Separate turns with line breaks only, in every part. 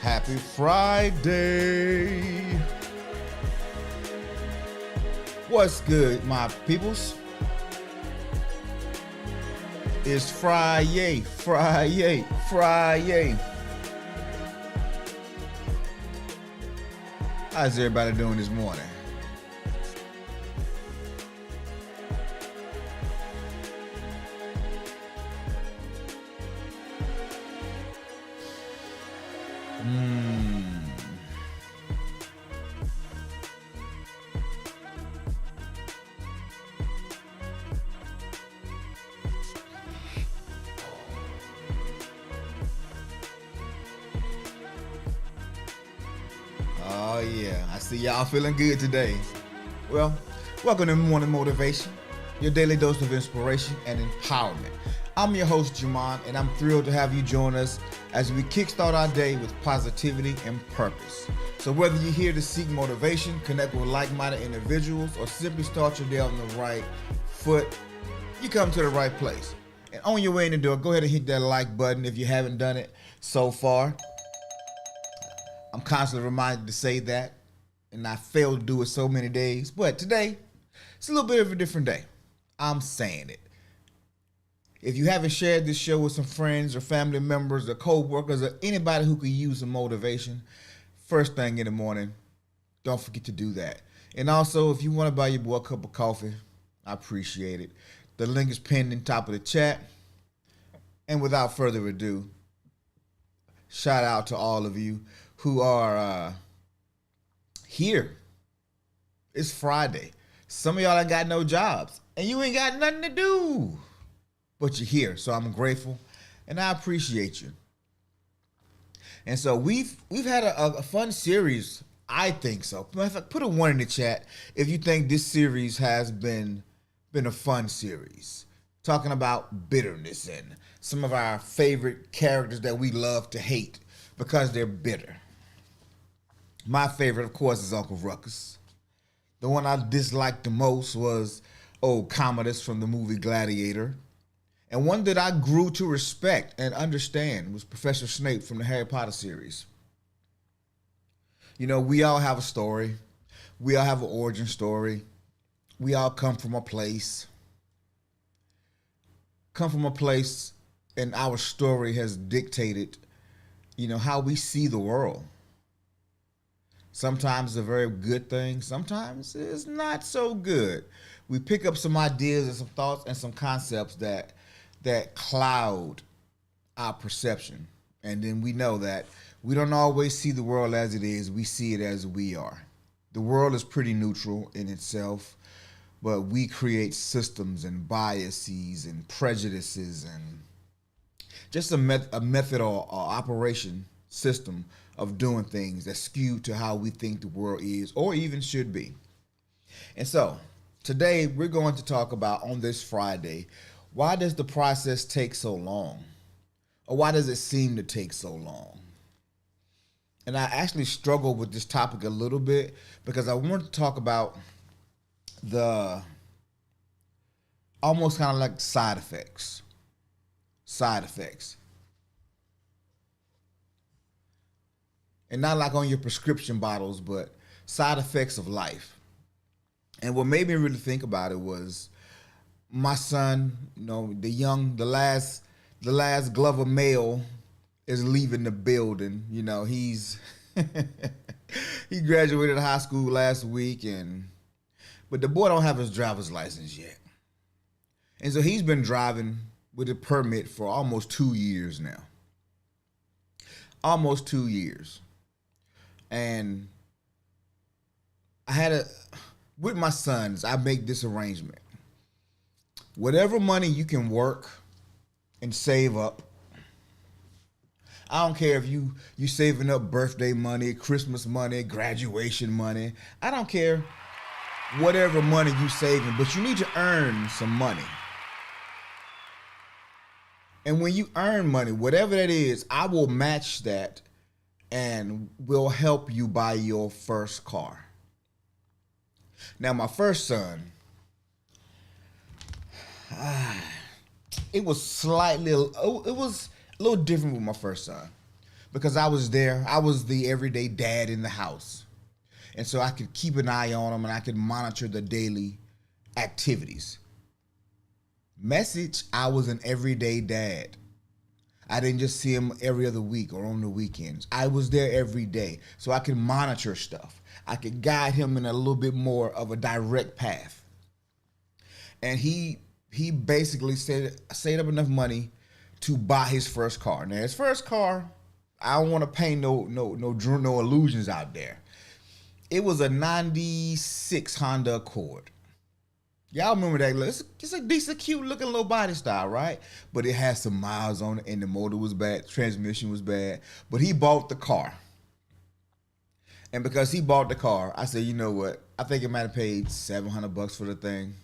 Happy Friday. What's good, my peoples? It's Friday, Friday, Friday. How's everybody doing this morning? Oh yeah, I see y'all feeling good today. Well, welcome to Morning Motivation, your daily dose of inspiration and empowerment. I'm your host, Jamon, and I'm thrilled to have you join us as we kickstart our day with positivity and purpose. So whether you're here to seek motivation, connect with like-minded individuals, or simply start your day on the right foot, you come to the right place. And on your way in the door, go ahead and hit that like button if you haven't done it so far. I'm constantly reminded to say that, and I failed to do it so many days. But today, it's a little bit of a different day. I'm saying it. If you haven't shared this show with some friends or family members or co-workers or anybody who could use some motivation, first thing in the morning, don't forget to do that. And also, if you want to buy your boy a cup of coffee, I appreciate it. The link is pinned in top of the chat. And without further ado, shout out to all of you who are here. It's Friday. Some of y'all ain't got no jobs, and you ain't got nothing to do, but you're here. So I'm grateful, and I appreciate you. And so we've had a fun series. I think so. Matter of fact, put a 1 in the chat if you think this series has been a fun series, talking about bitterness and some of our favorite characters that we love to hate because they're bitter. My favorite, of course, is Uncle Ruckus. The one I disliked the most was old Commodus from the movie Gladiator. And one that I grew to respect and understand was Professor Snape from the Harry Potter series. You know, we all have a story. We all have an origin story. We all come from a place. And our story has dictated, how we see the world. Sometimes it's a very good thing. Sometimes it's not so good. We pick up some ideas and some thoughts and some concepts that cloud our perception. And then we know that we don't always see the world as it is. We see it as we are. The world is pretty neutral in itself, but we create systems and biases and prejudices and just a method or operation system of doing things that's skewed to how we think the world is or even should be. And so today we're going to talk about, on this Friday, why does the process take so long? Or why does it seem to take so long? And I actually struggle with this topic a little bit because I want to talk about the almost kind of like side effects. Side effects. And not like on your prescription bottles, but side effects of life. And what made me really think about it was my son, the last Glover male is leaving the building. He's he graduated high school last week, but the boy don't have his driver's license yet. And so he's been driving with a permit for almost 2 years now. Almost 2 years. And with my sons, I make this arrangement. Whatever money you can work and save up, I don't care if you saving up birthday money, Christmas money, graduation money. I don't care whatever money you saving, but you need to earn some money. And when you earn money, whatever that is, I will match that and will help you buy your first car. Now, my first son, it was it was a little different with my first son because I was there. I was the everyday dad in the house. And so I could keep an eye on him and I could monitor the daily activities. Message, I was an everyday dad. I didn't just see him every other week or on the weekends. I was there every day so I could monitor stuff. I could guide him in a little bit more of a direct path. And he basically saved up enough money to buy his first car. Now his first car, I don't want to paint no illusions out there. It was a 96 Honda Accord. Y'all remember that? It's a decent, cute looking little body style, right? But it had some miles on it and the motor was bad, transmission was bad. But he bought the car. And because he bought the car, I said, you know what? I think it might have paid $700 for the thing.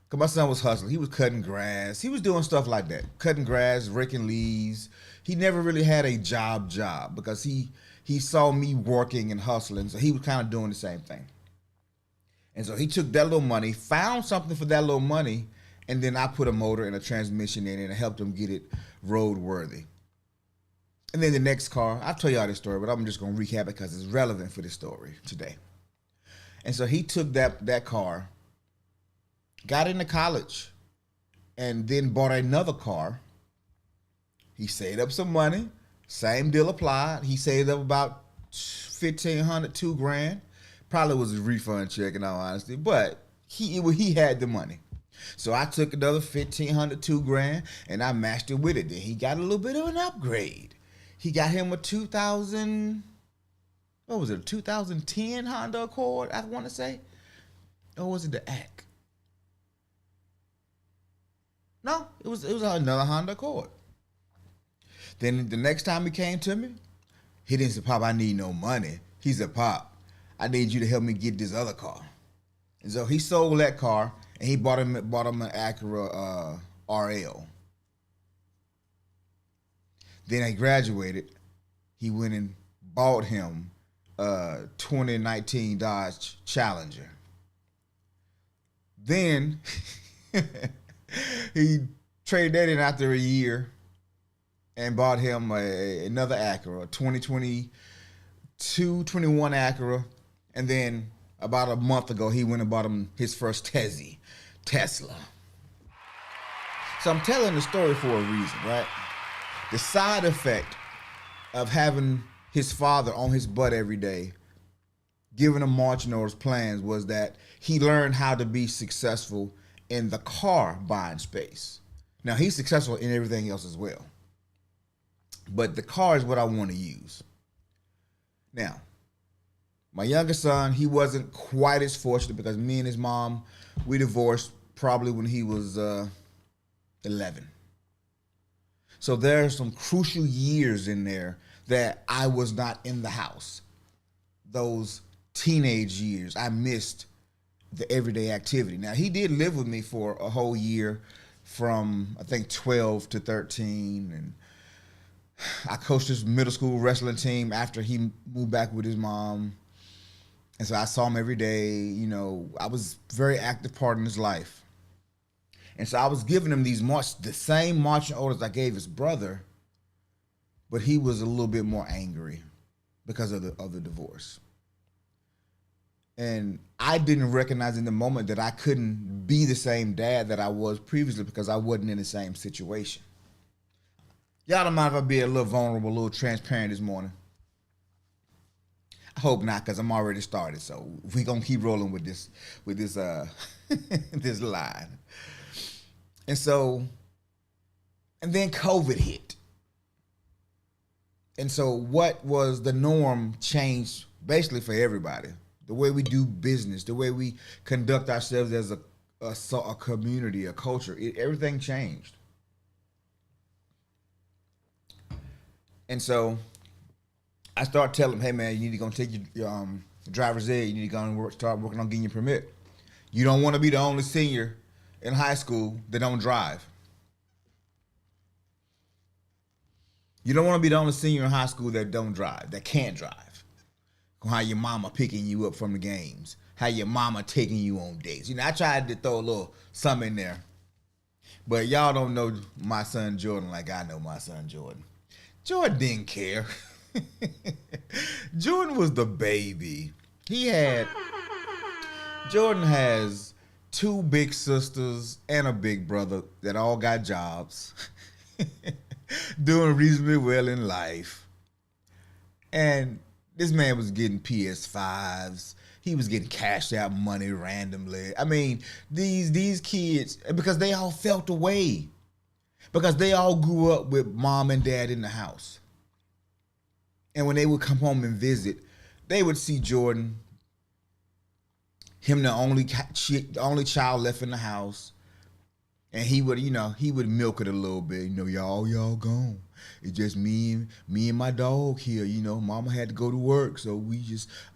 Because my son was hustling. He was cutting grass. He was doing stuff like that. Cutting grass, raking leaves. He never really had a job because he saw me working and hustling. So he was kind of doing the same thing. And so he took that little money, found something for that little money, and then I put a motor and a transmission in it and helped him get it roadworthy. And then the next car, I'll tell y'all this story, but I'm just going to recap it because it's relevant for this story today. And so he took that car, got into college, and then bought another car. He saved up some money. Same deal applied. He saved up about $1,500, $2,000. Probably was a refund check in all honesty, but he had the money. So I took another $1,500, $2,000, and I matched it with it. Then he got a little bit of an upgrade. He got him a 2010 Honda Accord, I want to say? Or was it the AC? No, it was another Honda Accord. Then the next time he came to me, he didn't say, Pop, I need no money. He said, Pop, I need you to help me get this other car. And so he sold that car and he bought him an Acura RL. Then he graduated. He went and bought him a 2019 Dodge Challenger. Then he traded that in after a year and bought him another Acura, a 2022, 21 Acura. And then about a month ago, he went and bought him his first Tesla. So I'm telling the story for a reason, right? The side effect of having his father on his butt every day, giving him marching orders, plans, was that he learned how to be successful in the car buying space. Now, he's successful in everything else as well. But the car is what I want to use. Now, my youngest son, he wasn't quite as fortunate because me and his mom, we divorced probably when he was 11. So there are some crucial years in there that I was not in the house. Those teenage years, I missed the everyday activity. Now, he did live with me for a whole year from, I think, 12 to 13. And I coached his middle school wrestling team after he moved back with his mom. And so I saw him every day. You know, I was a very active part in his life. And so I was giving him the same marching orders I gave his brother, but he was a little bit more angry because of the divorce. And I didn't recognize in the moment that I couldn't be the same dad that I was previously because I wasn't in the same situation. Y'all don't mind if I be a little vulnerable, a little transparent this morning? I hope not, because I'm already started. So we're gonna keep rolling with this this line. And then COVID hit. And so what was the norm changed basically for everybody. The way we do business, the way we conduct ourselves as a community, a culture, everything changed. And so I start telling him, hey man, you need to go take your driver's ed. You need to go and start working on getting your permit. You don't want to be the only senior in high school that don't drive. You don't want to be the only senior in high school that don't drive, that can't drive. How your mama picking you up from the games. How your mama taking you on dates. You know, I tried to throw a little something in there. But y'all don't know my son Jordan like I know my son Jordan. Jordan didn't care. Jordan was the baby. Jordan has two big sisters and a big brother that all got jobs. Doing reasonably well in life. And this man was getting PS5s. He was getting cashed out money randomly. I mean, these kids, because they all felt away. Because they all grew up with mom and dad in the house. And when they would come home and visit, they would see Jordan, him the only child left in the house. And he would milk it a little bit. Y'all gone. It's just me and my dog here. Mama had to go to work, so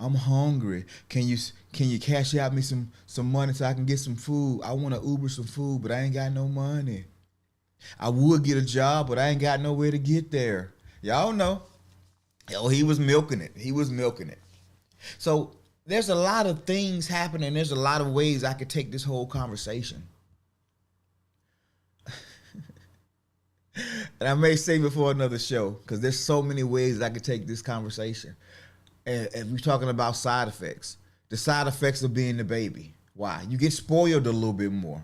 I'm hungry. Can you cash out me some money so I can get some food? I want to Uber some food, but I ain't got no money. I would get a job, but I ain't got nowhere to get there. Y'all know. He was milking it. So there's a lot of things happening. There's a lot of ways I could take this whole conversation. And I may save it for another show because there's so many ways I could take this conversation. And we're talking about side effects. The side effects of being the baby. Why? You get spoiled a little bit more.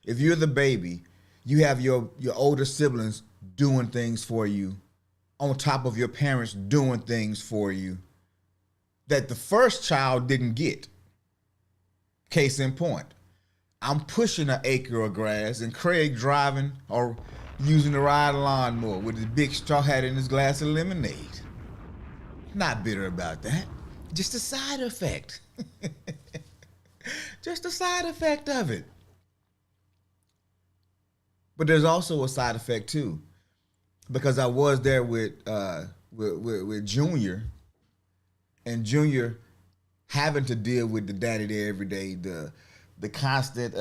If you're the baby, you have your older siblings doing things for you on top of your parents doing things for you that the first child didn't get. Case in point, I'm pushing an acre of grass and Craig driving or using the ride lawnmower with his big straw hat and his glass of lemonade. Not bitter about that. Just a side effect. Just a side effect of it. But there's also a side effect too, because I was there with Junior, and Junior having to deal with the daddy there every day, the constant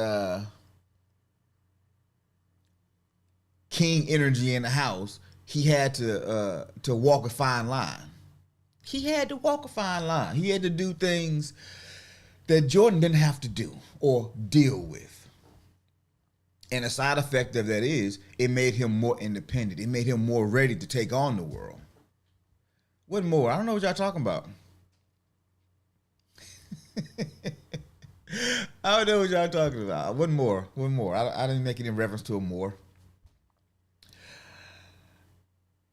king energy in the house. He had to walk a fine line. He had to walk a fine line. He had to do things that Jordan didn't have to do or deal with. And a side effect of that is it made him more independent. It made him more ready to take on the world. What more? I don't know what y'all talking about. I don't know what y'all talking about. What more? I didn't make any reference to a more.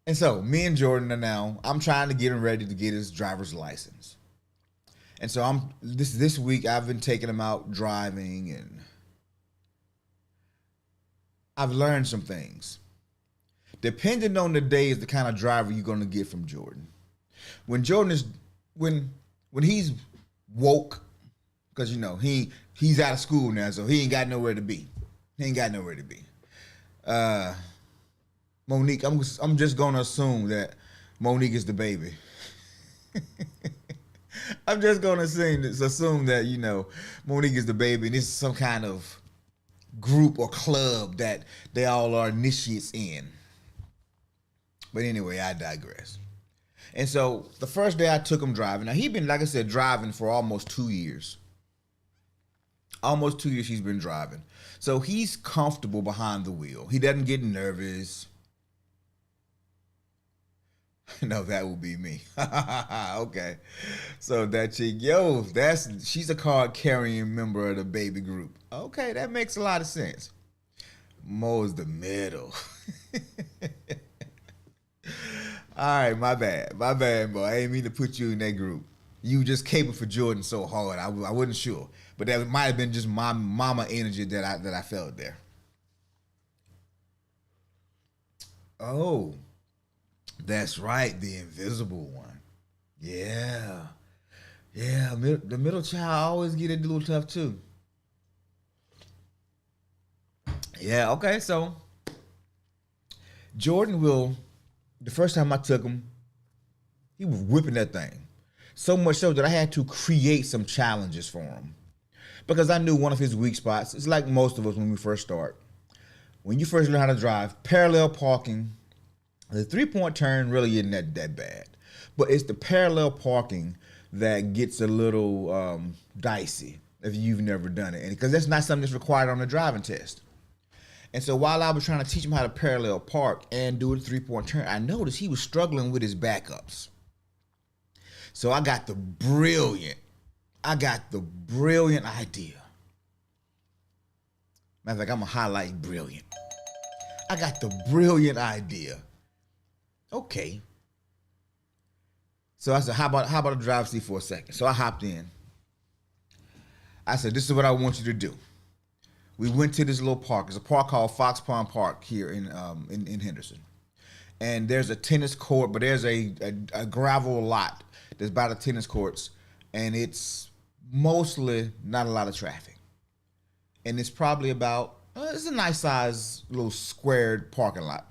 And so me and Jordan are now, I'm trying to get him ready to get his driver's license. And so this week I've been taking him out driving, and I've learned some things. Depending on the day is the kind of driver you're going to get from Jordan. When Jordan is, when he's woke, because he's out of school now, so he ain't got nowhere to be. Monique, I'm just gonna assume that Monique is the baby. I'm just gonna assume that Monique is the baby, and this is some kind of group or club that they all are initiates in. But anyway, I digress. And so the first day I took him driving. Now he'd been, like I said, driving for almost 2 years. Almost 2 years he's been driving. So he's comfortable behind the wheel. He doesn't get nervous. No, that would be me. Okay. So that chick, she's a card carrying member of the baby group. Okay, that makes a lot of sense. Mo's the middle. All right, my bad, boy. I ain't mean to put you in that group. You just caping for Jordan so hard. I wasn't sure, but that might have been just my mama energy that I felt there. Oh, that's right, the invisible one. Yeah. The middle child always get it a little tough too. Yeah. Okay. So Jordan will The first time I took him, he was whipping that thing. So much so that I had to create some challenges for him. Because I knew one of his weak spots. It's like most of us when we first start. When you first learn how to drive, parallel parking, the 3-point turn really isn't that bad. But it's the parallel parking that gets a little dicey if you've never done it. And because that's not something that's required on the driving test. And so while I was trying to teach him how to parallel park and do a 3-point turn, I noticed he was struggling with his backups. So I got the brilliant idea. Matter of fact, I'm gonna highlight brilliant. I got the brilliant idea. Okay. So I said, how about a drive seat for a second? So I hopped in. I said, this is what I want you to do. We went to this little park. It's a park called Fox Pond Park here in Henderson. And there's a tennis court, but there's a gravel lot that's by the tennis courts, and it's mostly not a lot of traffic. And it's probably about, it's a nice size little squared parking lot.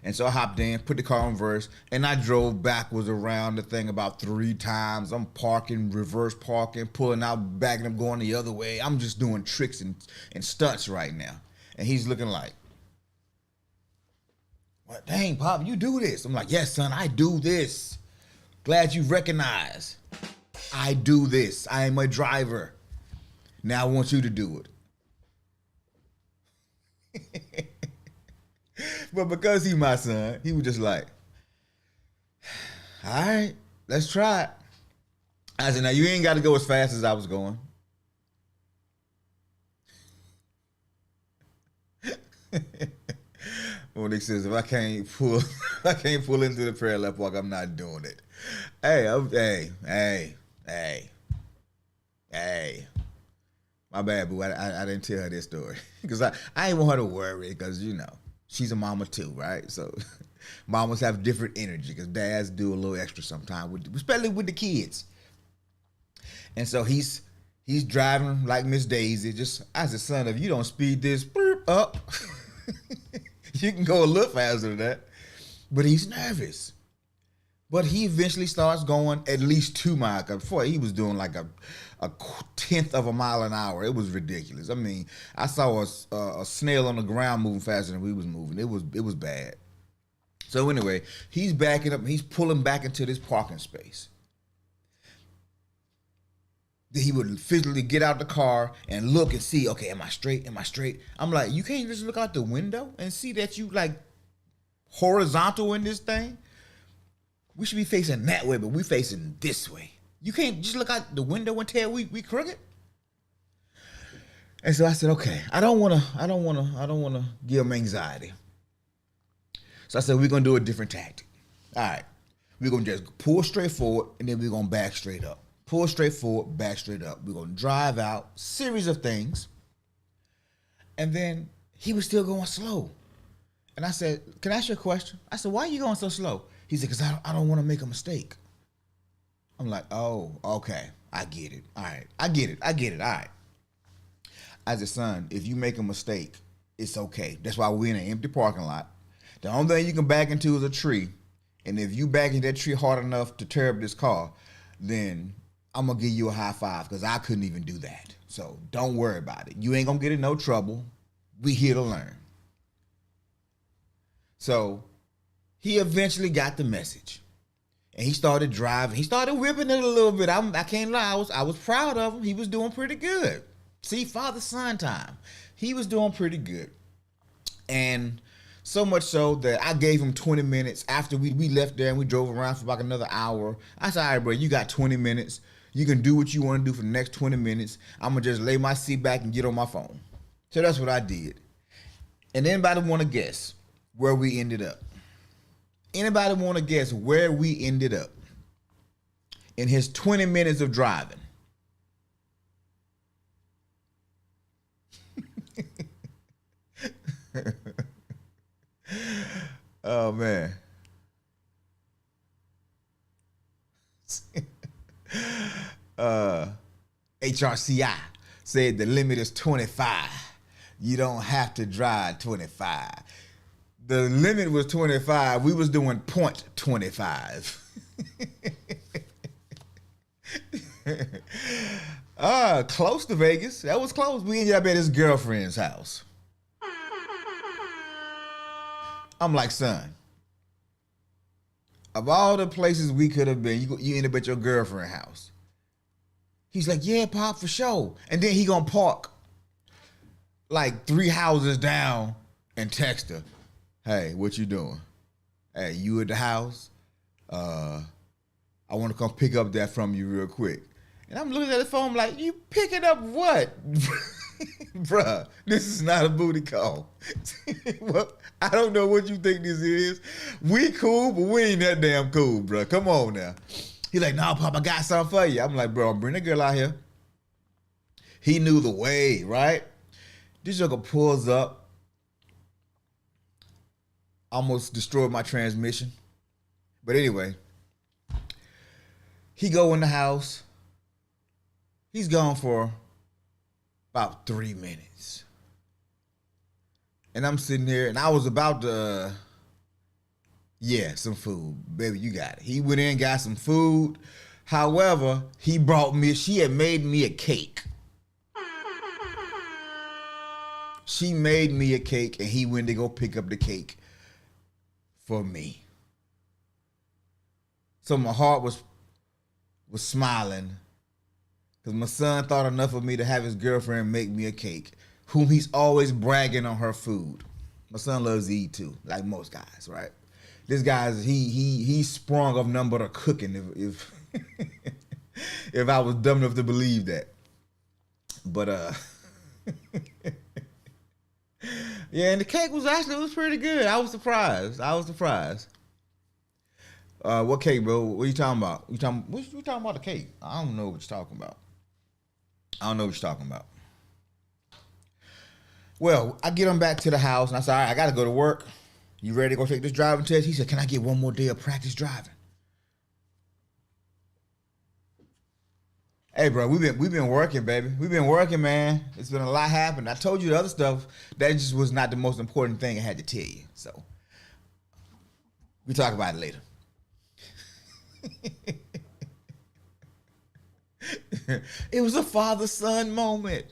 And so I hopped in, put the car in reverse, and I drove backwards around the thing about 3 times. I'm parking, reverse parking, pulling out, backing up, going the other way. I'm just doing tricks and stunts right now. And he's looking like, well, dang, Pop, you do this. I'm like, yes, son, I do this. Glad you recognize. I do this. I am a driver. Now I want you to do it. But because he's my son, he was just like, all right, let's try it. I said, now you ain't got to go as fast as I was going. Monique says, if I can't pull into the parallel park, I'm not doing it. Hey. My bad, boo. I didn't tell her this story because I ain't want her to worry because, you know, she's a mama too, right? So mamas have different energy because dads do a little extra sometimes, especially with the kids. And so he's driving like Miss Daisy. I said, son, if you don't speed this up, you can go a little faster than that. But he's nervous. But he eventually starts going at least 2 miles. Before he was doing like a 1/10 of a mile an hour. It was ridiculous. I mean, I saw a snail on the ground moving faster than we was moving. It was bad. So anyway, he's backing up and he's pulling back into this parking space. He would physically get out the car and look and see, okay, am I straight? Am I straight? I'm like, you can't just look out the window and see that you like horizontal in this thing? We should be facing that way, but we facing this way. You can't just look out the window and tell we crooked. And so I said, okay, I don't wanna give him anxiety. So I said, we're gonna do a different tactic. All right. We're gonna just pull straight forward and then we're gonna back straight up. Pull straight forward, back straight up. We're gonna drive out, series of things. And then he was still going slow. And I said, can I ask you a question? I said, why are you going so slow? He said, because I don't want to make a mistake. I'm like, oh, okay. I get it. All right. I get it. All right. I said, son, if you make a mistake, it's okay. That's why we're in an empty parking lot. The only thing you can back into is a tree. And if you back into that tree hard enough to tear up this car, then I'm going to give you a high five because I couldn't even do that. So don't worry about it. You ain't going to get in no trouble. We here to learn. So he eventually got the message. And he started driving. He started whipping it a little bit. I can't lie. I was proud of him. He was doing pretty good. See, father-son time. He was doing pretty good. And so much so that I gave him 20 minutes after we left there and we drove around for about another hour. I said, all right, bro, you got 20 minutes. You can do what you want to do for the next 20 minutes. I'm going to just lay my seat back and get on my phone. So that's what I did. And anybody want to guess where we ended up? Anybody want to guess where we ended up in his 20 minutes of driving? Oh, man. HRCI said the limit is 25. You don't have to drive 25. The limit was 25. We was doing .25. Close to Vegas. That was close. We ended up at his girlfriend's house. I'm like, son, of all the places we could have been, you end up at your girlfriend's house. He's like, yeah, Pop, for sure. And then he gonna park like 3 houses down and text her, hey, what you doing? Hey, you at the house? I want to come pick up that from you real quick. And I'm looking at the phone like, you picking up what? Bruh, this is not a booty call. Well, I don't know what you think this is. We cool, but we ain't that damn cool, bruh. Come on now. He's like, no, Pop, I got something for you. I'm like, bro, bring that girl out here. He knew the way, right? This sugar pulls up. Almost destroyed my transmission. But anyway, he go in the house. He's gone for about 3 minutes. And I'm sitting here, and I was about to, some food. Baby, you got it. He went in, got some food. However, she had made me a cake. She made me a cake, and he went to go pick up the cake for me. So my heart was smiling, because my son thought enough of me to have his girlfriend make me a cake, whom he's always bragging on her food. My son loves to eat too, like most guys, right? This guy's, he sprung of nothing but a cooking if if I was dumb enough to believe that. But yeah, and the cake was pretty good. I was surprised. What cake, bro? What are you talking about? You talking about the cake? I don't know what you're talking about. Well, I get him back to the house, and I said, all right, I got to go to work. You ready to go take this driving test? He said, can I get one more day of practice driving? Hey, bro, we've been working, baby. We've been working, man. It's been a lot happening. I told you the other stuff. That just was not the most important thing I had to tell you. So, we talk about it later. It was a father-son moment.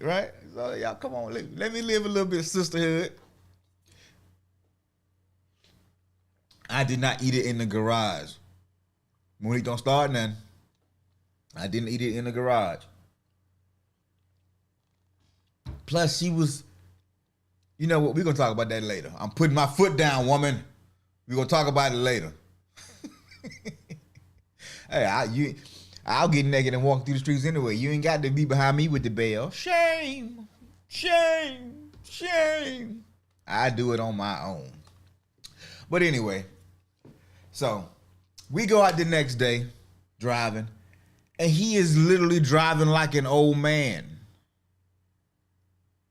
Right? So y'all, come on, let me live a little bit of sisterhood. I did not eat it in the garage. Monique, don't start nothing. I didn't eat it in the garage. Plus, she was, you know what, we're going to talk about that later. I'm putting my foot down, woman. We're going to talk about it later. Hey, I'll get naked and walk through the streets anyway. You ain't got to be behind me with the bell. Shame, shame, shame. I do it on my own. But anyway, so we go out the next day driving, and he is literally driving like an old man.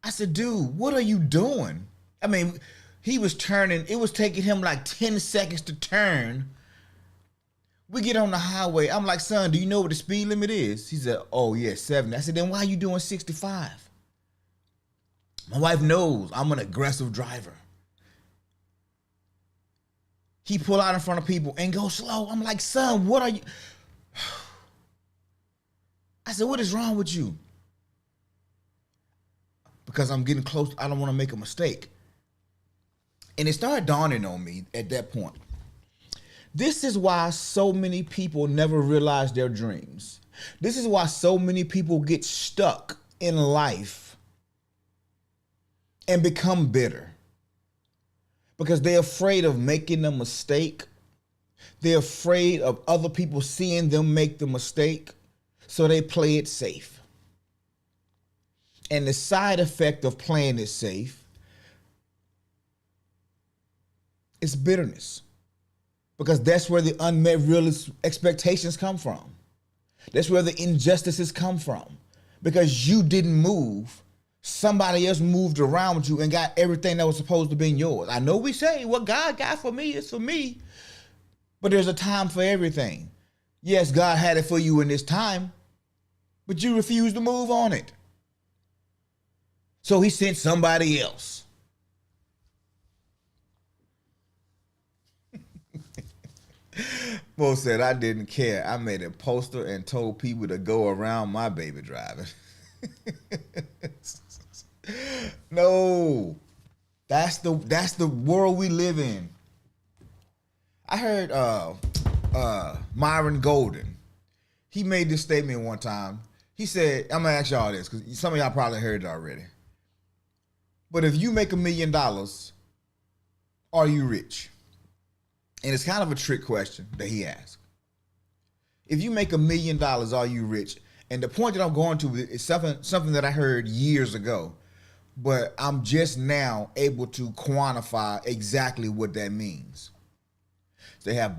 I said, dude, what are you doing? I mean, he was turning. It was taking him like 10 seconds to turn. We get on the highway. I'm like, son, do you know what the speed limit is? He said, oh, yeah, 70. I said, then why are you doing 65? My wife knows I'm an aggressive driver. He pull out in front of people and go slow. I'm like, son, what are you? I said, what is wrong with you? Because I'm getting close. I don't want to make a mistake. And it started dawning on me at that point. This is why so many people never realize their dreams. This is why so many people get stuck in life and become bitter. Because they're afraid of making a mistake. They're afraid of other people seeing them make the mistake. So they play it safe. And the side effect of playing it safe is bitterness. Because that's where the unmet real expectations come from. That's where the injustices come from. Because you didn't move. Somebody else moved around you and got everything that was supposed to be yours. I know we say what God got for me is for me. But there's a time for everything. Yes, God had it for you in this time. But you refused to move on it. So he sent somebody else. Mo said I didn't care. I made a poster and told people to go around my baby driving. No, that's the world we live in. I heard Myron Golden. He made this statement one time. He said, I'm gonna ask y'all this because some of y'all probably heard it already. But if you make $1,000,000, are you rich? And it's kind of a trick question that he asked. If you make $1,000,000, are you rich? And the point that I'm going to is something that I heard years ago, but I'm just now able to quantify exactly what that means. They have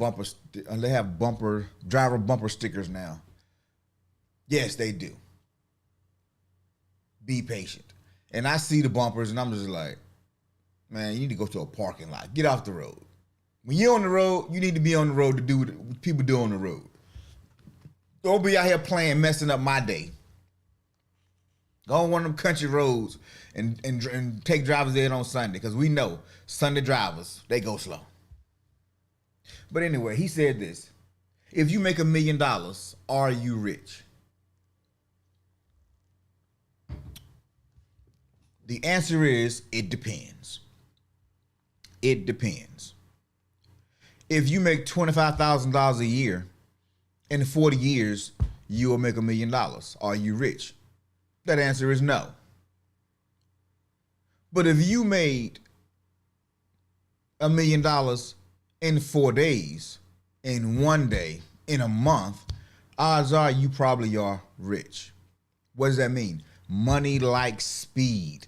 driver bumper stickers now. Yes, they do. Be patient. And I see the bumpers and I'm just like, man, you need to go to a parking lot. Get off the road. When you're on the road, you need to be on the road to do what people do on the road. Don't be out here playing, messing up my day. Go on one of them country roads and take drivers in on Sunday, because we know Sunday drivers, they go slow. But anyway, he said this. If you make $1,000,000, are you rich? The answer is, it depends. It depends. If you make $25,000 a year, in 40 years, you will make $1,000,000. Are you rich? That answer is no. But if you made $1,000,000 in 4 days, in 1 day, in a month, odds are you probably are rich. What does that mean? Money likes speed.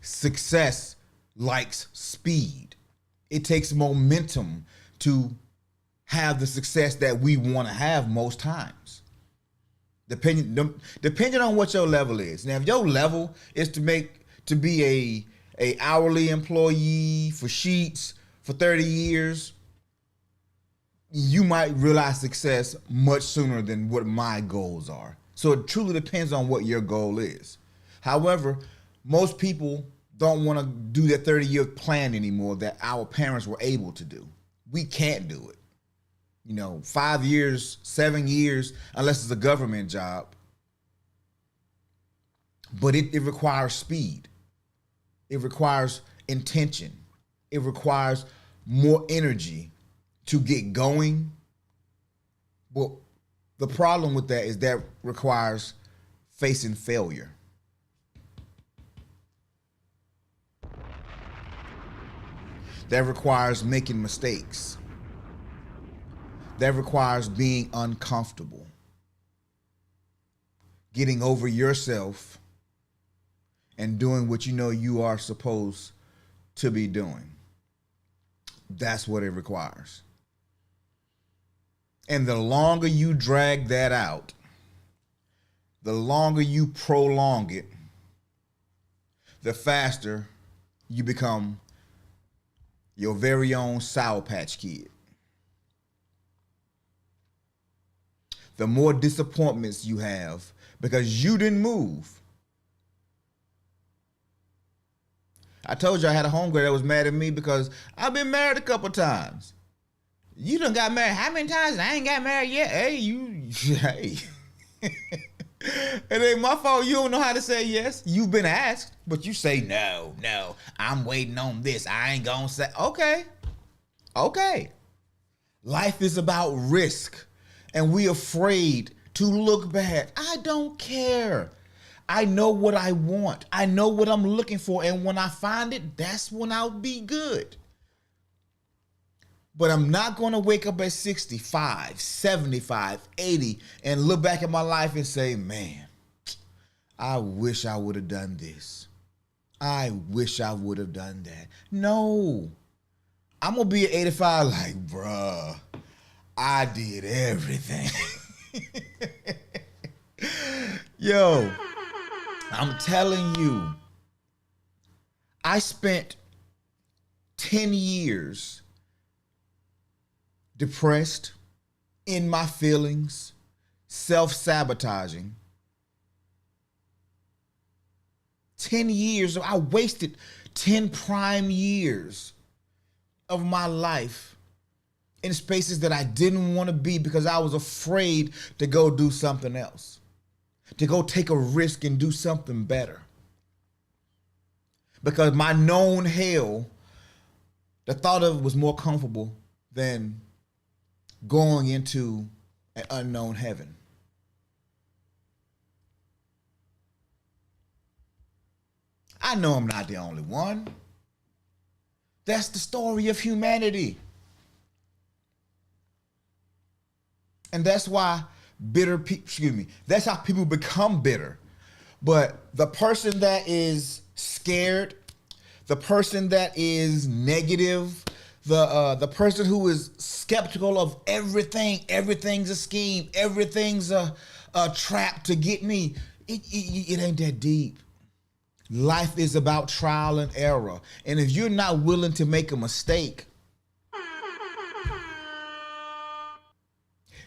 Success likes speed. It takes momentum to have the success that we want to have most times. Depending on what your level is. Now, if your level is to be a hourly employee for Sheets for 30 years, you might realize success much sooner than what my goals are. So it truly depends on what your goal is. However, most people don't want to do their 30-year plan anymore that our parents were able to do. We can't do it. 5 years, 7 years, unless it's a government job. But it requires speed. It requires intention. It requires more energy to get going. But the problem with that is that requires facing failure. That requires making mistakes. That requires being uncomfortable. Getting over yourself and doing what you know you are supposed to be doing. That's what it requires. And the longer you drag that out, the longer you prolong it, the faster you become your very own Sour Patch Kid. The more disappointments you have because you didn't move. I told you I had a homegirl that was mad at me because I've been married a couple times. You done got married how many times? I ain't got married yet. Hey. It ain't my fault you don't know how to say yes. You've been asked, but you say no, I'm waiting on this. I ain't gonna say, okay. Life is about risk, and we afraid to look bad. I don't care. I know what I want. I know what I'm looking for, and when I find it, that's when I'll be good. But I'm not going to wake up at 65, 75, 80 and look back at my life and say, man, I wish I would have done this. I wish I would have done that. No. I'm going to be at 85 like, bruh, I did everything. Yo, I'm telling you, I spent 10 years depressed, in my feelings, self-sabotaging. 10 years, I wasted 10 prime years of my life in spaces that I didn't want to be because I was afraid to go do something else, to go take a risk and do something better. Because my known hell, the thought of it was more comfortable than going into an unknown heaven. I know I'm not the only one. That's the story of humanity. And that's why that's how people become bitter. But the person that is scared, the person that is negative, the person who is skeptical of everything's a scheme, everything's a trap to get me, it ain't that deep. Life is about trial and error. And if you're not willing to make a mistake,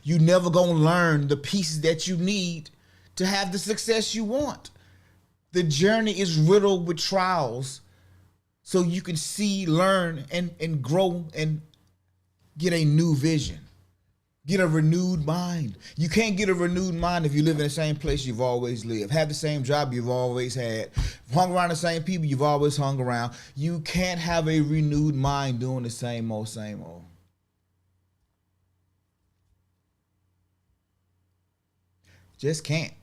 you never gonna learn the pieces that you need to have the success you want. The journey is riddled with trials so you can see, learn, and grow and get a new vision. Get a renewed mind. You can't get a renewed mind if you live in the same place you've always lived, have the same job you've always had, hung around the same people you've always hung around. You can't have a renewed mind doing the same old, same old. Just can't.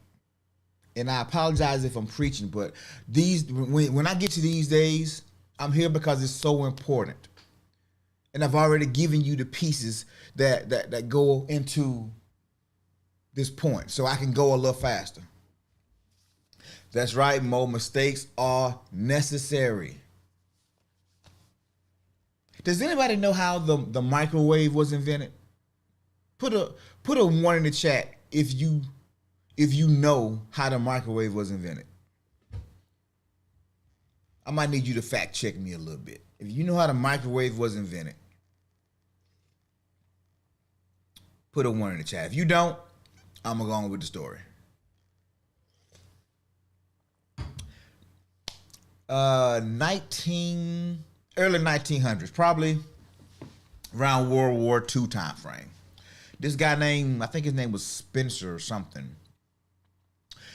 And I apologize if I'm preaching, but when I get to these days, I'm here because it's so important. And I've already given you the pieces that go into this point, so I can go a little faster. That's right, Mo. Mistakes are necessary. Does anybody know how the microwave was invented? Put a 1 in the chat if you know how the microwave was invented. I might need you to fact check me a little bit. If you know how the microwave was invented, put a 1 in the chat. If you don't, I'm gonna go on with the story. Early 1900s, probably around World War II time frame. This guy named, I think his name was Spencer or something.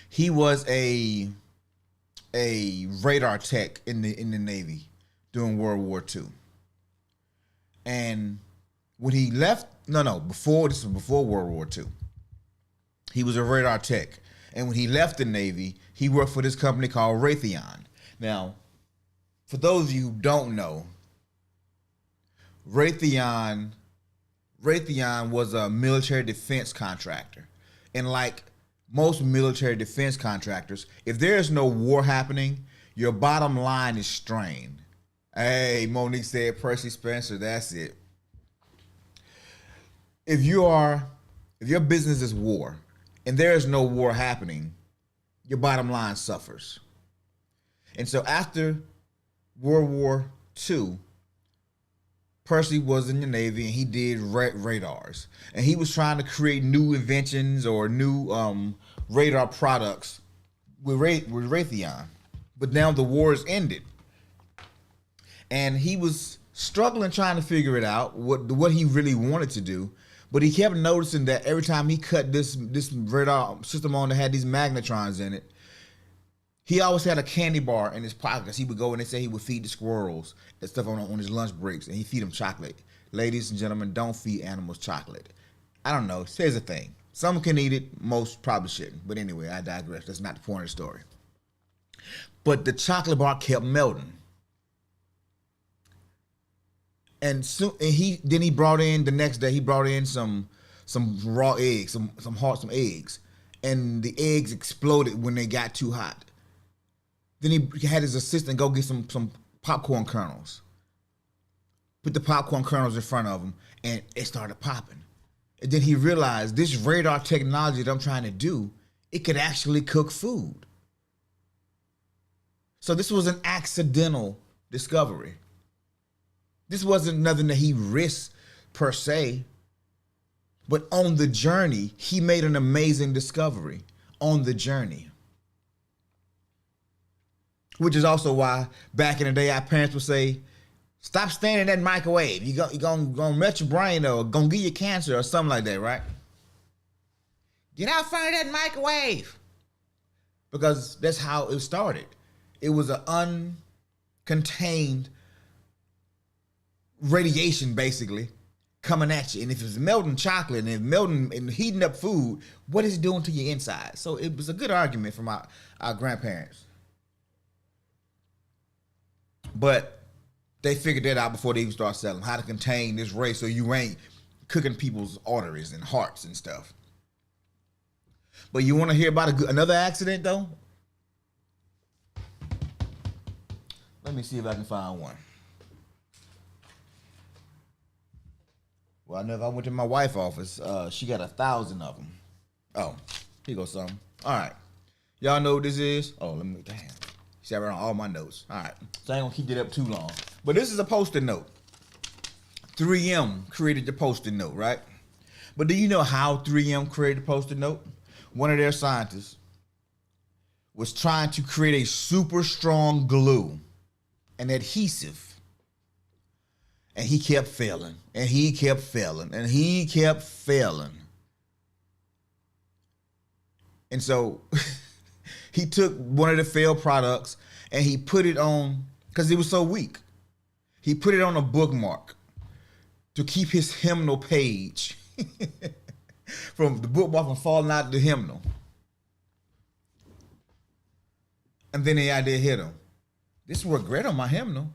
He was a radar tech in the Navy during World War II. And when he left, this was before World War II. He was a radar tech. And when he left the Navy, he worked for this company called Raytheon. Now, for those of you who don't know, Raytheon was a military defense contractor. And like most military defense contractors, if there is no war happening, your bottom line is strained. Hey, Monique said Percy Spencer, that's it. If your business is war and there is no war happening, your bottom line suffers. And so after World War II, Percy was in the Navy and he did radars. And he was trying to create new inventions or new radar products with Raytheon. But now the war has ended. And he was struggling trying to figure it out, what he really wanted to do. But he kept noticing that every time he cut this radar system on that had these magnetrons in it, he always had a candy bar in his pocket because he would go and they say he would feed the squirrels and stuff on his lunch breaks, and he'd feed them chocolate. Ladies and gentlemen, don't feed animals chocolate. I don't know. Here's the thing. Some can eat it. Most probably shouldn't. But anyway, I digress. That's not the point of the story. But the chocolate bar kept melting. And he brought in the next day. He brought in some raw eggs, some eggs, and the eggs exploded when they got too hot. Then he had his assistant go get some popcorn kernels. Put the popcorn kernels in front of him, and it started popping. And then he realized this radar technology that I'm trying to do, it could actually cook food. So this was an accidental discovery. This wasn't nothing that he risked per se, but on the journey, he made an amazing discovery on the journey. Which is also why back in the day, our parents would say, Stop standing in that microwave. You're gonna melt your brain or gonna give you cancer or something like that, right? Get out front of that microwave. Because that's how it started. It was an uncontained radiation, basically, coming at you. And if it's melting chocolate and it's melting and heating up food, what is it doing to your inside? So it was a good argument from our grandparents. But they figured that out before they even started selling, how to contain this ray so you ain't cooking people's arteries and hearts and stuff. But you want to hear about another accident, though? Let me see if I can find one. Well, I know if I went to my wife's office, she got 1,000 of them. Oh, here goes some. All right. Y'all know what this is? Oh, let me, damn. See, I wrote on all my notes. All right. So I ain't gonna keep it up too long. But this is a Post-it note. 3M created the Post-it note, right? But do you know how 3M created the Post-it note? One of their scientists was trying to create a super strong glue, an adhesive. And he kept failing, and he kept failing, and he kept failing. And so he took one of the failed products and he put it on, because it was so weak, he put it on a bookmark to keep his hymnal page from the bookmark from falling out of the hymnal. And then the idea hit him. This will work great on my hymnal.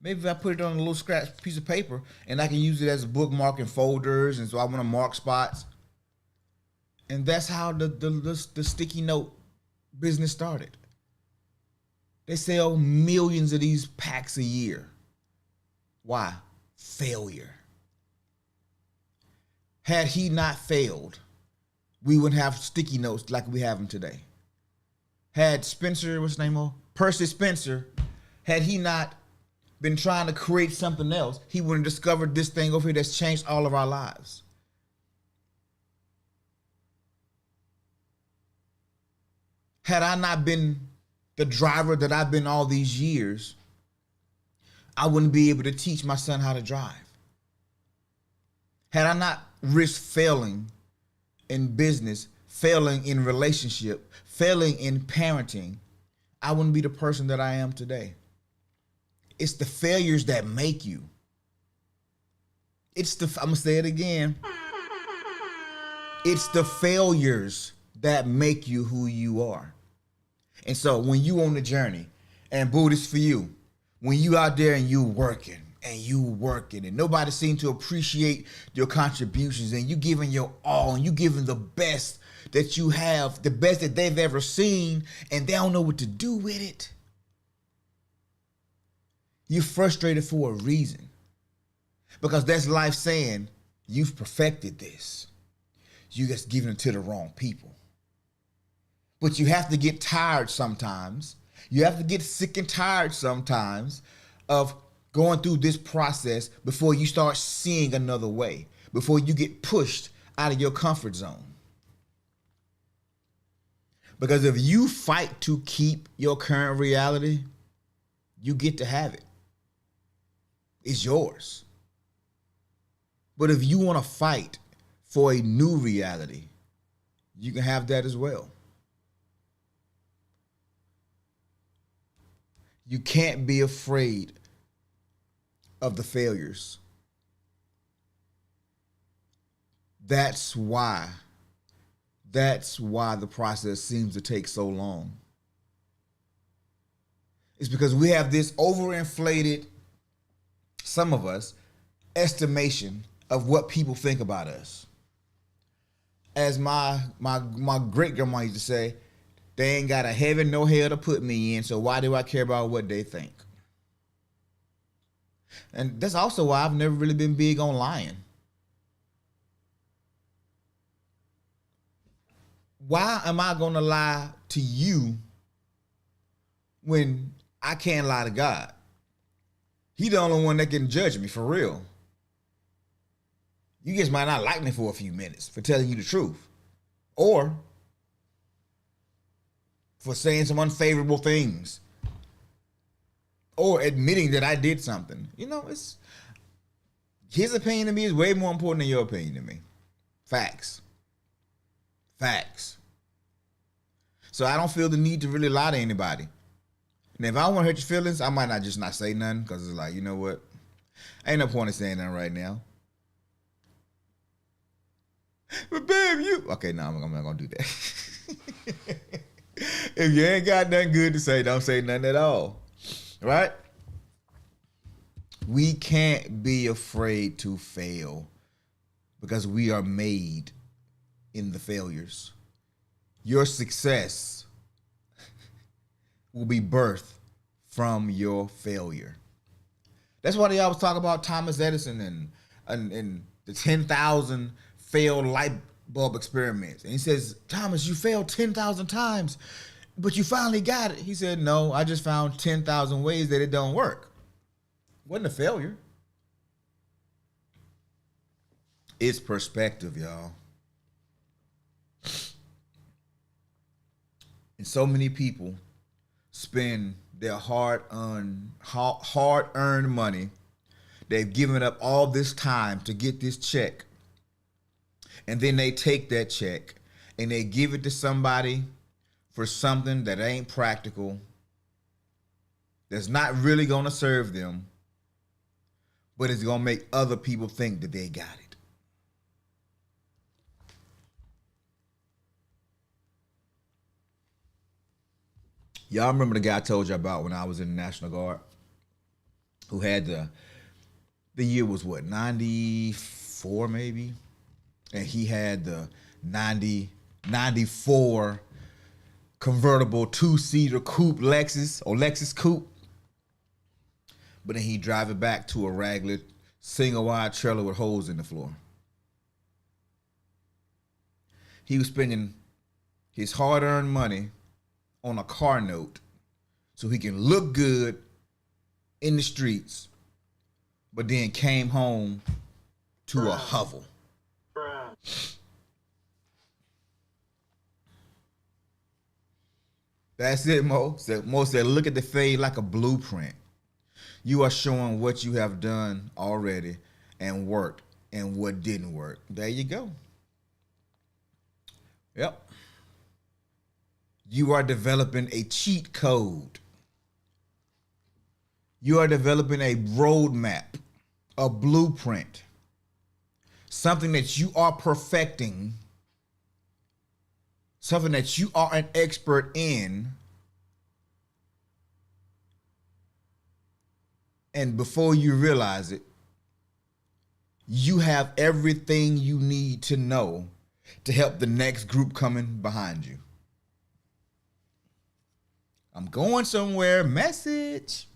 Maybe if I put it on a little scratch piece of paper and I can use it as a bookmark in folders, and so I want to mark spots. And that's how the sticky note business started. They sell millions of these packs a year. Why? Failure. Had he not failed, we wouldn't have sticky notes like we have them today. Had Spencer, what's his name? Percy Spencer, had he not been trying to create something else, he wouldn't have discovered this thing over here that's changed all of our lives. Had I not been the driver that I've been all these years, I wouldn't be able to teach my son how to drive. Had I not risked failing in business, failing in relationship, failing in parenting, I wouldn't be the person that I am today. It's the failures that make you. I'm going to say it again. It's the failures that make you who you are. And so when you on the journey, and boo, this for you, when you out there and you working and nobody seems to appreciate your contributions, and you giving your all and you giving the best that you have, the best that they've ever seen, and they don't know what to do with it. You're frustrated for a reason, because that's life saying you've perfected this. You just giving it to the wrong people. But you have to get tired sometimes. You have to get sick and tired sometimes of going through this process before you start seeing another way, before you get pushed out of your comfort zone. Because if you fight to keep your current reality, you get to have it. It's yours. But if you want to fight for a new reality, you can have that as well. You can't be afraid of the failures. That's why the process seems to take so long. It's because we have this overinflated, some of us, estimation of what people think about us. As my great grandma used to say, they ain't got a heaven nor hell to put me in, so why do I care about what they think? And that's also why I've never really been big on lying. Why am I going to lie to you when I can't lie to God? He the only one that can judge me, for real. You just might not like me for a few minutes for telling you the truth, or for saying some unfavorable things, or admitting that I did something. It's his opinion to me is way more important than your opinion to me. Facts. Facts. So I don't feel the need to really lie to anybody. And if I don't want to hurt your feelings, I might not say nothing, because it's like, you know what? Ain't no point in saying nothing right now. But babe, okay, no, I'm not gonna do that. If you ain't got nothing good to say, don't say nothing at all. Right? We can't be afraid to fail, because we are made in the failures. Your success will be birthed from your failure. That's why they always talk about Thomas Edison and the 10,000 failed light bulb experiments. And he says, Thomas, you failed 10,000 times, but you finally got it. He said, no, I just found 10,000 ways that it don't work. It wasn't a failure. It's perspective, y'all. And so many people spend their hard-earned money. They've given up all this time to get this check. And then they take that check and they give it to somebody for something that ain't practical, that's not really going to serve them, but it's going to make other people think that they got it. Y'all remember the guy I told you about when I was in the National Guard, who had the year was what, 94 maybe? And he had the 94 convertible two-seater coupe Lexus coupe. But then he drive it back to a ragged single-wide trailer with holes in the floor. He was spending his hard-earned money on a car note so he can look good in the streets, but then came home to a hovel. That's it, Mo. Mo said, look at the fade like a blueprint. You are showing what you have done already and worked and what didn't work. There you go. Yep. You are developing a cheat code. You are developing a roadmap, a blueprint, something that you are perfecting, something that you are an expert in. And before you realize it, you have everything you need to know to help the next group coming behind you. I'm going somewhere. Message.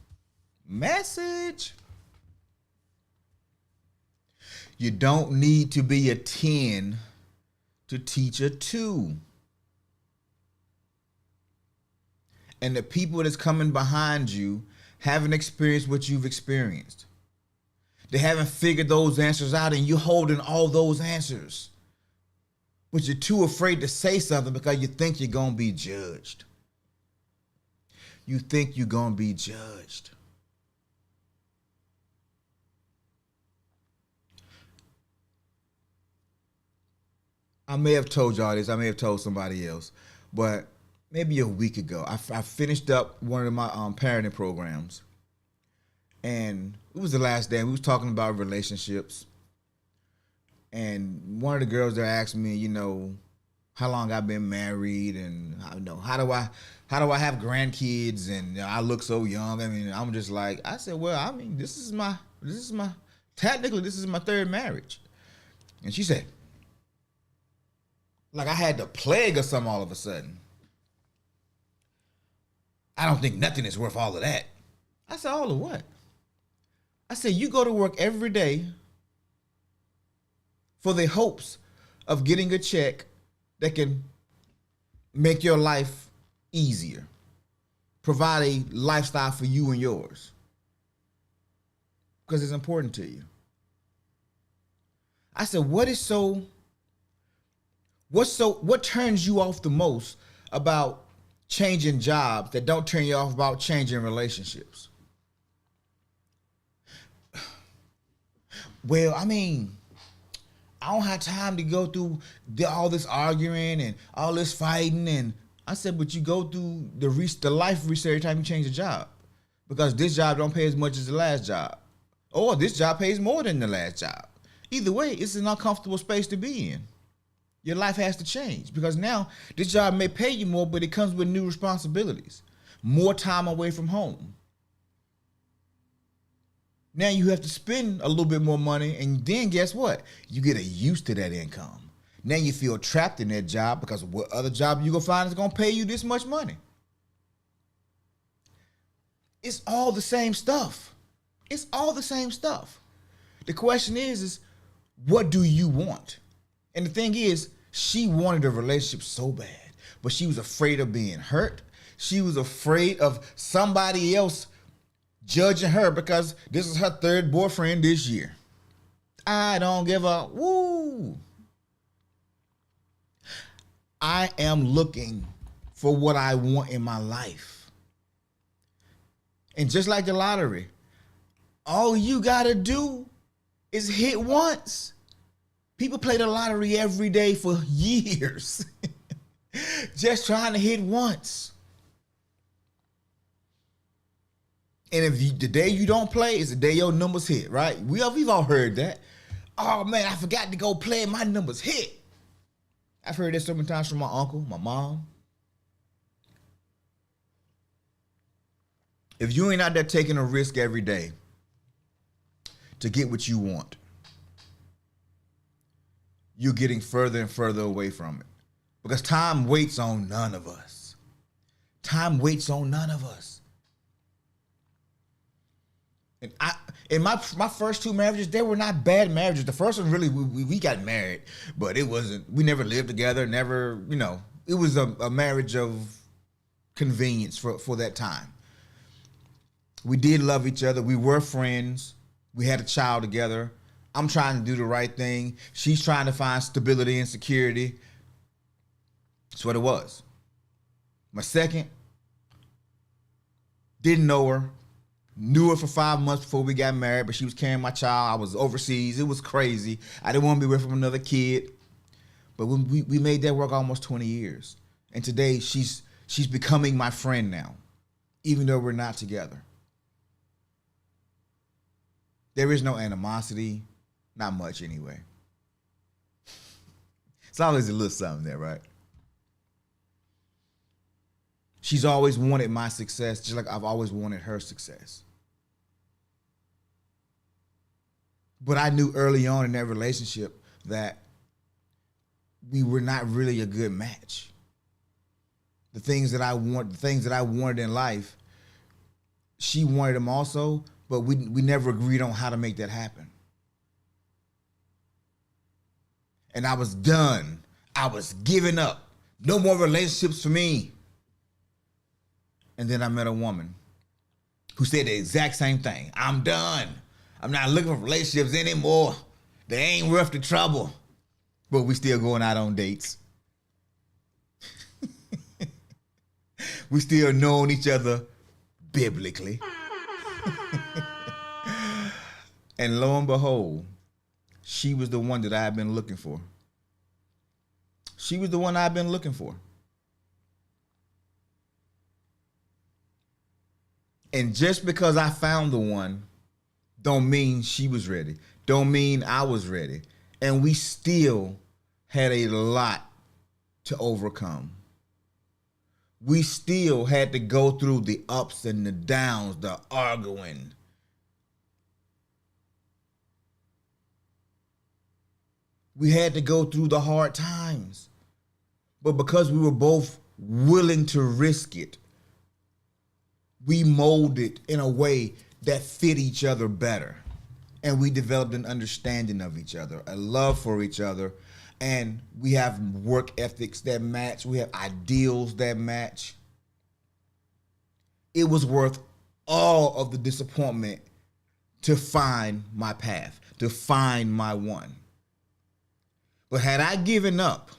You don't need to be a 10 to teach a 2. And the people that's coming behind you haven't experienced what you've experienced. They haven't figured those answers out, and you're holding all those answers. But you're too afraid to say something because you think you're going to be judged. You think you're going to be judged. I may have told y'all this. I may have told somebody else. But maybe a week ago, I finished up one of my parenting programs. And it was the last day. We was talking about relationships. And one of the girls there asked me, how long I've been married, and how do I have grandkids, and I look so young. I'm just like, I said, well, this is my technically this is my third marriage. And she said, like I had the plague or something all of a sudden. I don't think nothing is worth all of that. I said, all of what? I said, you go to work every day for the hopes of getting a check that can make your life easier, provide a lifestyle for you and yours, because it's important to you. I said, what turns you off the most about changing jobs that don't turn you off about changing relationships? Well, I mean, I don't have time to go through all this arguing and all this fighting. And I said, but you go through the life research every time you change a job, because this job don't pay as much as the last job, or this job pays more than the last job. Either way, it's an uncomfortable space to be in. Your life has to change because now this job may pay you more, but it comes with new responsibilities, more time away from home. Now you have to spend a little bit more money, and then guess what? You get used to that income. Now you feel trapped in that job because what other job you gonna find is gonna pay you this much money? It's all the same stuff. It's all the same stuff. The question is what do you want? And the thing is, she wanted a relationship so bad, but she was afraid of being hurt. She was afraid of somebody else judging her because this is her third boyfriend this year. I don't give a woo. I am looking for what I want in my life. And just like the lottery, all you gotta do is hit once. People play the lottery every day for years, just trying to hit once. And if the day you don't play is the day your numbers hit, right? We've all heard that. Oh man, I forgot to go play and my numbers hit. I've heard that so many times from my uncle, my mom. If you ain't out there taking a risk every day to get what you want, you're getting further and further away from it. Because time waits on none of us. Time waits on none of us. And in my first two marriages, they were not bad marriages. The first one, really, we got married, but it wasn't, we never lived together, never, it was a marriage of convenience for that time. We did love each other. We were friends. We had a child together. I'm trying to do the right thing. She's trying to find stability and security. That's what it was. My second, didn't know her. Knew her for 5 months before we got married, but she was carrying my child. I was overseas. It was crazy. I didn't want to be away from another kid. But when we made that work almost 20 years. And today she's becoming my friend now, even though we're not together. There is no animosity. Not much anyway. It's always a little something there, right? She's always wanted my success, just like I've always wanted her success. But I knew early on in that relationship that we were not really a good match. The things that I wanted in life, she wanted them also, but we never agreed on how to make that happen. And I was done. I was giving up. No more relationships for me. And then I met a woman who said the exact same thing. I'm done. I'm not looking for relationships anymore. They ain't worth the trouble. But we still going out on dates. We still knowing each other biblically. And lo and behold, she was the one that I had been looking for. She was the one I've been looking for. And just because I found the one, don't mean she was ready. Don't mean I was ready. And we still had a lot to overcome. We still had to go through the ups and the downs, the arguing. We had to go through the hard times. But because we were both willing to risk it, we molded in a way that fit each other better. And we developed an understanding of each other, a love for each other. And we have work ethics that match. We have ideals that match. It was worth all of the disappointment to find my path, to find my one. But had I given up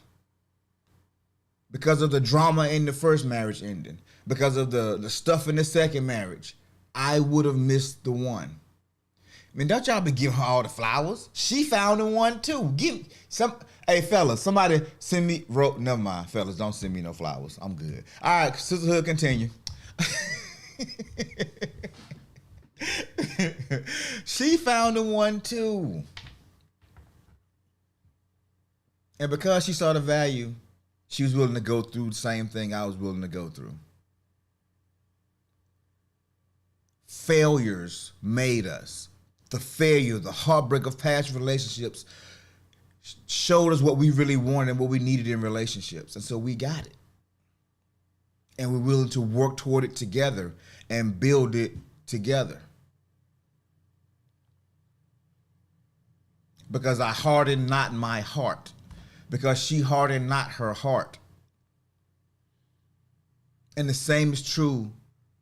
because of the drama in the first marriage ending, because of the stuff in the second marriage, I would have missed the one. I mean, don't y'all be giving her all the flowers. She found in one too. Give some. Hey, fellas, somebody send me. Never mind, fellas. Don't send me no flowers. I'm good. All right, sisterhood, continue. She found the one too. And because she saw the value, she was willing to go through the same thing I was willing to go through. Failures made us. The failure, the heartbreak of past relationships showed us what we really wanted and what we needed in relationships. And so we got it. And we're willing to work toward it together and build it together. Because I hardened not my heart. Because she hardened not her heart. And the same is true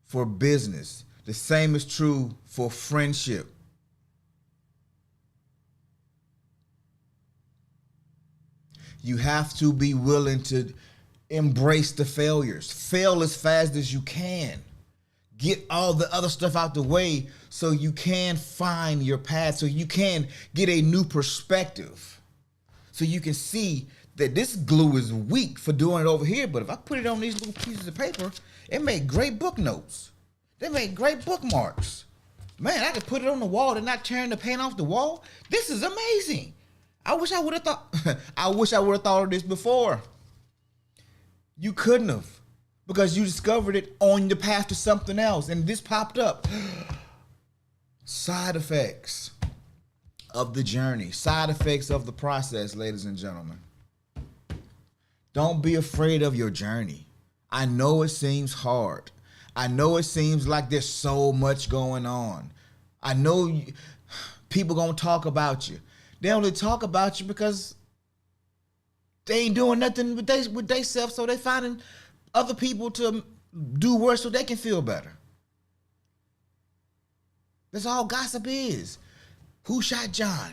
for business. The same is true for friendship. You have to be willing to embrace the failures. Fail as fast as you can. Get all the other stuff out the way so you can find your path, so you can get a new perspective. So you can see that this glue is weak for doing it over here, but if I put it on these little pieces of paper, it made great book notes. They made great bookmarks. Man, I could put it on the wall and not tearing the paint off the wall. This is amazing. I wish I would have thought of this before. You couldn't have, because you discovered it on the path to something else, and this popped up. Side effects of the journey, side effects of the process, ladies and gentlemen. Don't be afraid of your journey. I know it seems hard. I know it seems like there's so much going on. I know people gonna talk about you. They only talk about you because they ain't doing nothing with they self, so they finding other people to do worse so they can feel better. That's all gossip is. Who shot John?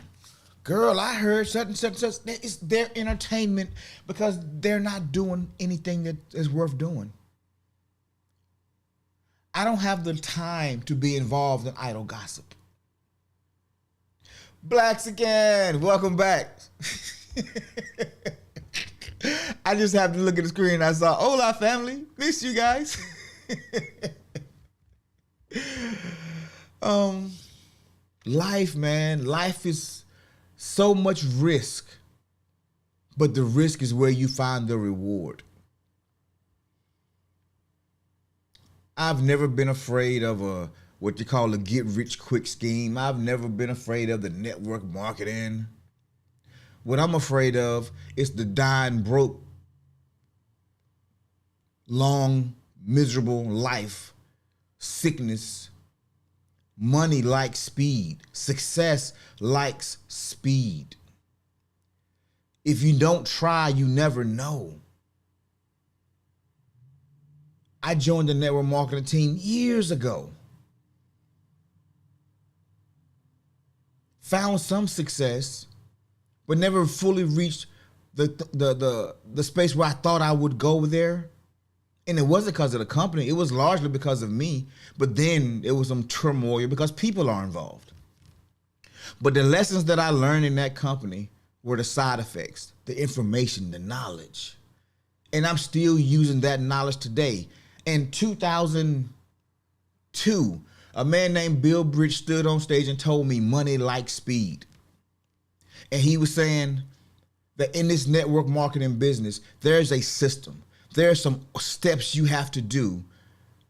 Girl, I heard such and such and such. It's their entertainment because they're not doing anything that is worth doing. I don't have the time to be involved in idle gossip. Blacks again, welcome back. I just have to look at the screen and I saw, hola family, miss you guys. Life, man, life is so much risk, but the risk is where you find the reward. I've never been afraid of what you call a get-rich-quick scheme. I've never been afraid of the network marketing. What I'm afraid of is the dying broke, long, miserable life, sickness. Money likes speed. Success likes speed. If you don't try, you never know. I joined the network marketing team years ago. Found some success, but never fully reached the space where I thought I would go there. And it wasn't because of the company. It was largely because of me. But then it was some turmoil because people are involved. But the lessons that I learned in that company were the side effects, the information, the knowledge. And I'm still using that knowledge today. In 2002, a man named Bill Bridge stood on stage and told me money likes speed. And he was saying that in this network marketing business, there's a system. There are some steps you have to do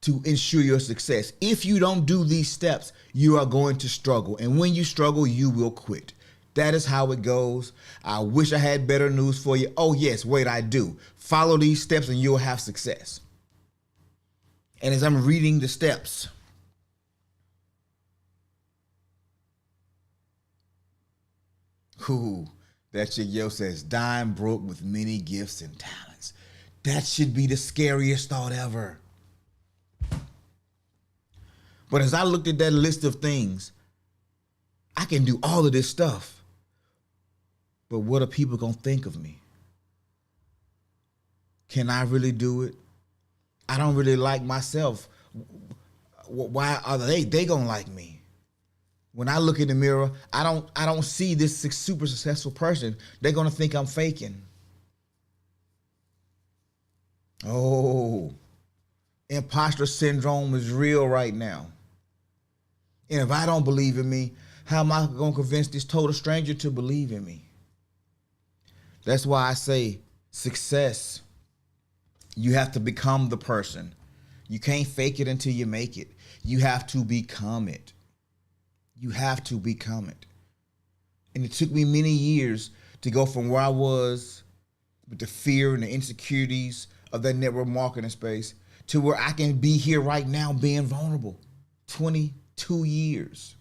to ensure your success. If you don't do these steps, you are going to struggle. And when you struggle, you will quit. That is how it goes. I wish I had better news for you. Oh, yes, wait, I do. Follow these steps and you'll have success. And as I'm reading the steps, that chick yo says, dying broke with many gifts and talents. That should be the scariest thought ever. But as I looked at that list of things, I can do all of this stuff. But what are people going to think of me? Can I really do it? I don't really like myself. Why are they going to like me? When I look in the mirror, I don't see this super successful person. They're gonna think I'm faking. Oh, imposter syndrome is real right now. And if I don't believe in me, how am I gonna convince this total stranger to believe in me? That's why I say success. You have to become the person. You can't fake it until you make it. You have to become it. You have to become it. And it took me many years to go from where I was with the fear and the insecurities of that network marketing space to where I can be here right now being vulnerable. 22 years.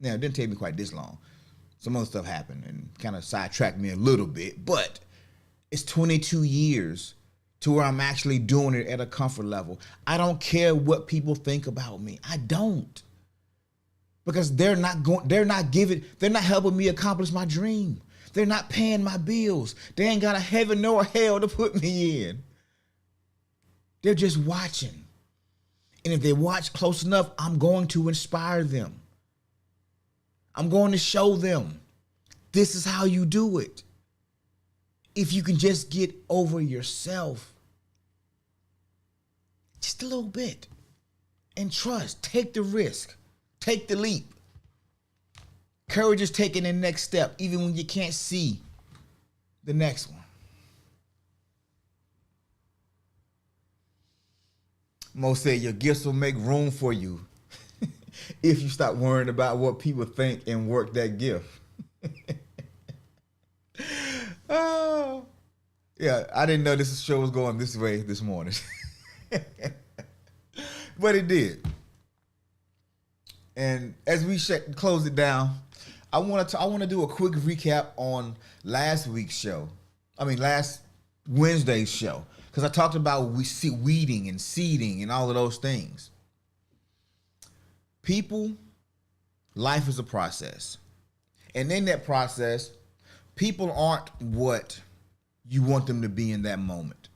Now, it didn't take me quite this long. Some other stuff happened and kind of sidetracked me a little bit, but it's 22 years to where I'm actually doing it at a comfort level. I don't care what people think about me. I don't. Because they're not helping me accomplish my dream. They're not paying my bills. They ain't got a heaven nor a hell to put me in. They're just watching. And if they watch close enough, I'm going to inspire them. I'm going to show them this is how you do it. If you can just get over yourself just a little bit and trust, take the risk, take the leap. Courage is taking the next step, even when you can't see the next one. Mo said your gifts will make room for you if you stop worrying about what people think and work that gift. Oh, yeah, I didn't know this show was going this way this morning. But it did. And as we close it down, I want to do a quick recap on last Wednesday's show, because I talked about weeding and seeding and all of those things. Life is a process. And in that process, people aren't what you want them to be in that moment.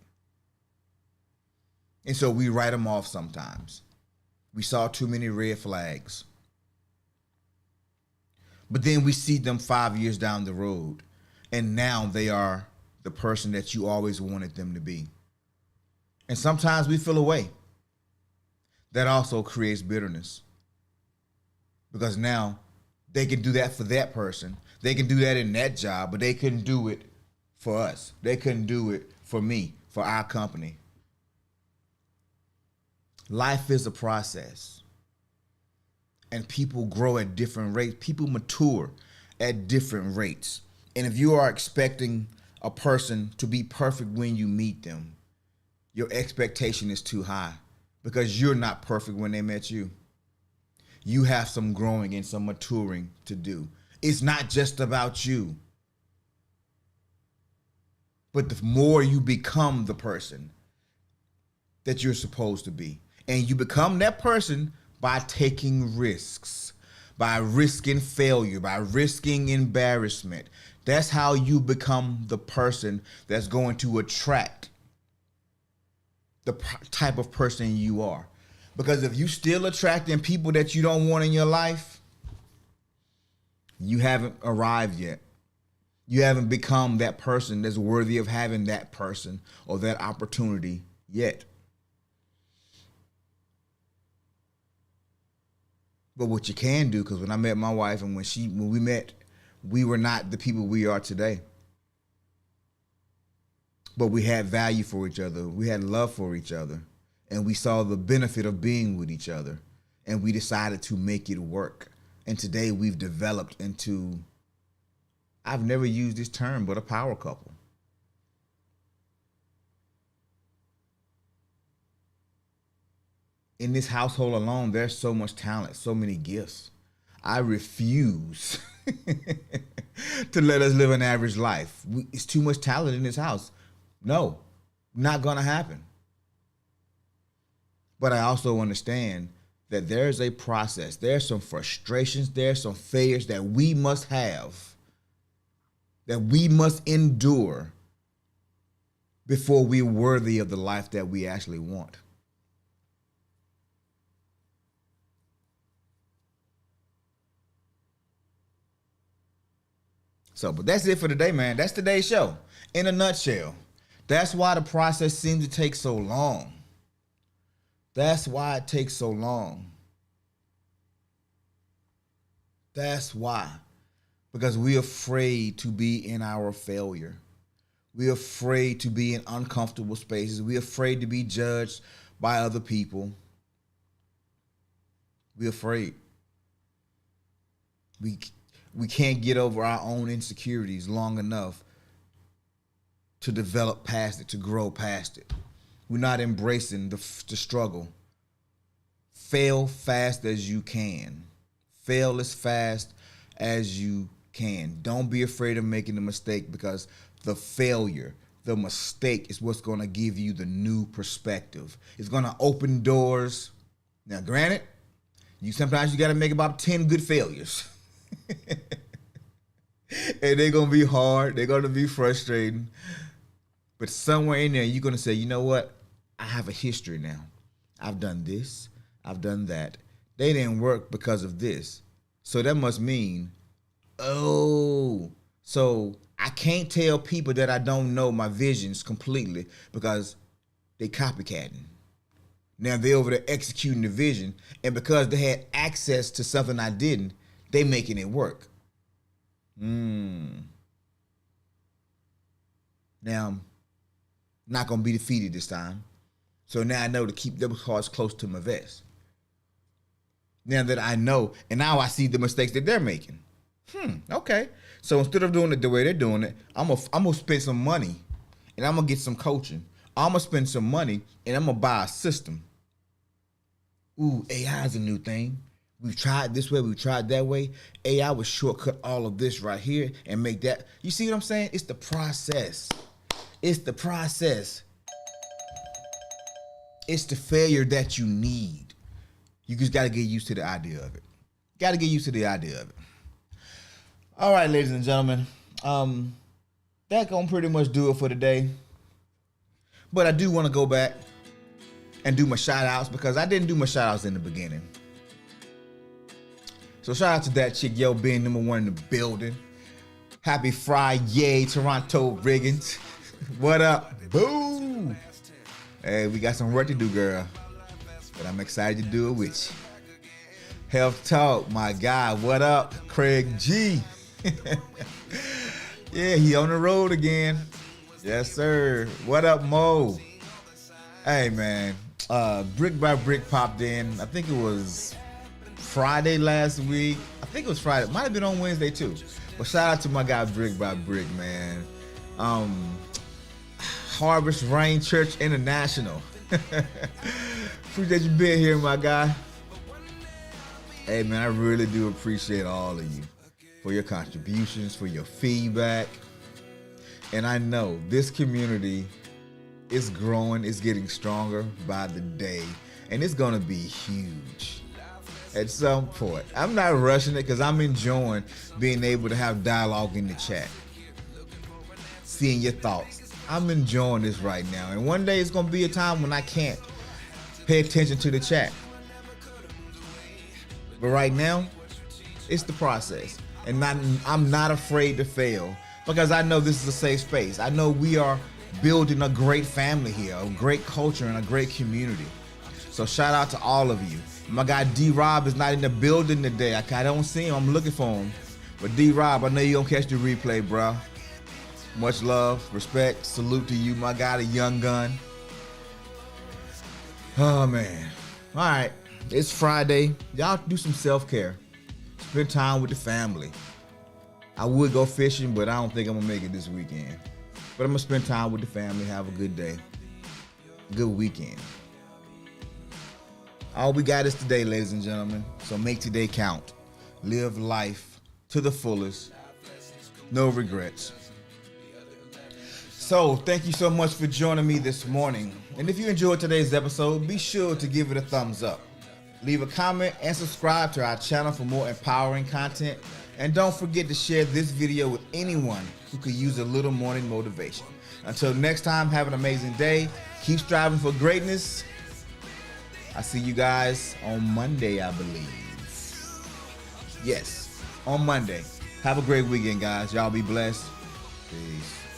And so we write them off sometimes. We saw too many red flags. But then we see them 5 years down the road, and now they are the person that you always wanted them to be. And sometimes we feel away. That also creates bitterness. Because now they can do that for that person. They can do that in that job, but they couldn't do it for us. They couldn't do it for me, for our company. Life is a process. And people grow at different rates. People mature at different rates. And if you are expecting a person to be perfect when you meet them, your expectation is too high, because you're not perfect when they met you. You have some growing and some maturing to do. It's not just about you. But the more you become the person that you're supposed to be, and you become that person by taking risks, by risking failure, by risking embarrassment. That's how you become the person that's going to attract the type of person you are. Because if you still attracting people that you don't want in your life, you haven't arrived yet. You haven't become that person that's worthy of having that person or that opportunity yet. But what you can do, because when I met my wife and when we met, we were not the people we are today. But we had value for each other. We had love for each other. And we saw the benefit of being with each other. And we decided to make it work. And today we've developed into, I've never used this term, but a power couple. In this household alone, there's so much talent, so many gifts. I refuse to let us live an average life. It's too much talent in this house. No, not gonna happen. But I also understand that there's a process. There's some frustrations. There's some failures that we must have, that we must endure before we're worthy of the life that we actually want. So, but that's it for today, man. That's today's show in a nutshell. That's why the process seems to take so long. That's why it takes so long. That's why. Because we're afraid to be in our failure. We're afraid to be in uncomfortable spaces. We're afraid to be judged by other people. We're afraid. We can't get over our own insecurities long enough to develop past it, to grow past it. We're not embracing the struggle. Fail fast as you can. Fail as fast as you can. Don't be afraid of making a mistake, because the failure, the mistake is what's going to give you the new perspective. It's going to open doors. Now, granted, sometimes you got to make about 10 good failures. And they're going to be hard. They're going to be frustrating. But somewhere in there, you're going to say, you know what? I have a history now. I've done this. I've done that. They didn't work because of this. So that must mean, so I can't tell people that I don't know my visions completely because they copycatting. Now they're over there executing the vision, and because they had access to something I didn't, they making it work. Now I'm not gonna be defeated this time. So now I know to keep them cards close to my vest. Now that I know, and now I see the mistakes that they're making. Okay. So instead of doing it the way they're doing it, I'm gonna spend some money and I'm gonna get some coaching. I'm gonna spend some money and I'm gonna buy a system. Ooh, AI is a new thing. We've tried this way, we've tried that way. AI would shortcut all of this right here and make that. You see what I'm saying? It's the process. It's the process. It's the failure that you need. You just got to get used to the idea of it. Got to get used to the idea of it. All right, ladies and gentlemen. That gonna pretty much do it for today. But I do want to go back and do my shout outs, because I didn't do my shout outs in the beginning. So shout out to that chick, yo, being number one in the building. Happy Friday, Toronto Riggins. What up? Boo! Hey, we got some work to do, girl. But I'm excited to do it with you. Health Talk, my guy. What up? Craig G. Yeah, he on the road again. Yes, sir. What up, Mo? Hey, man. Brick by Brick popped in. I think it was Friday last week. I think it was Friday. Might have been on Wednesday too. But shout out to my guy Brick by Brick, man. Harvest Rain Church International. Appreciate you being here, my guy. Hey, man, I really do appreciate all of you for your contributions, for your feedback. And I know this community is growing, it's getting stronger by the day, and it's gonna be huge at some point. I'm not rushing it because I'm enjoying being able to have dialogue in the chat, seeing your thoughts. I'm enjoying this right now, and one day it's gonna be a time when I can't pay attention to the chat. But right now, it's the process, and I'm not afraid to fail, because I know this is a safe space. I know we are building a great family here, a great culture, and a great community. So shout out to all of you. My guy D-Rob is not in the building today. I don't see him. I'm looking for him. But D-Rob, I know you're going to catch the replay, bro. Much love, respect, salute to you, my guy, the young gun. Oh, man. All right. It's Friday. Y'all do some self-care. Spend time with the family. I would go fishing, but I don't think I'm going to make it this weekend. But I'm going to spend time with the family, have a good day. Good weekend. All we got is today, ladies and gentlemen. So make today count. Live life to the fullest. No regrets. So thank you so much for joining me this morning. And if you enjoyed today's episode, be sure to give it a thumbs up. Leave a comment and subscribe to our channel for more empowering content. And don't forget to share this video with anyone who could use a little morning motivation. Until next time, have an amazing day. Keep striving for greatness. I see you guys on Monday, I believe. Yes, on Monday. Have a great weekend, guys. Y'all be blessed. Peace.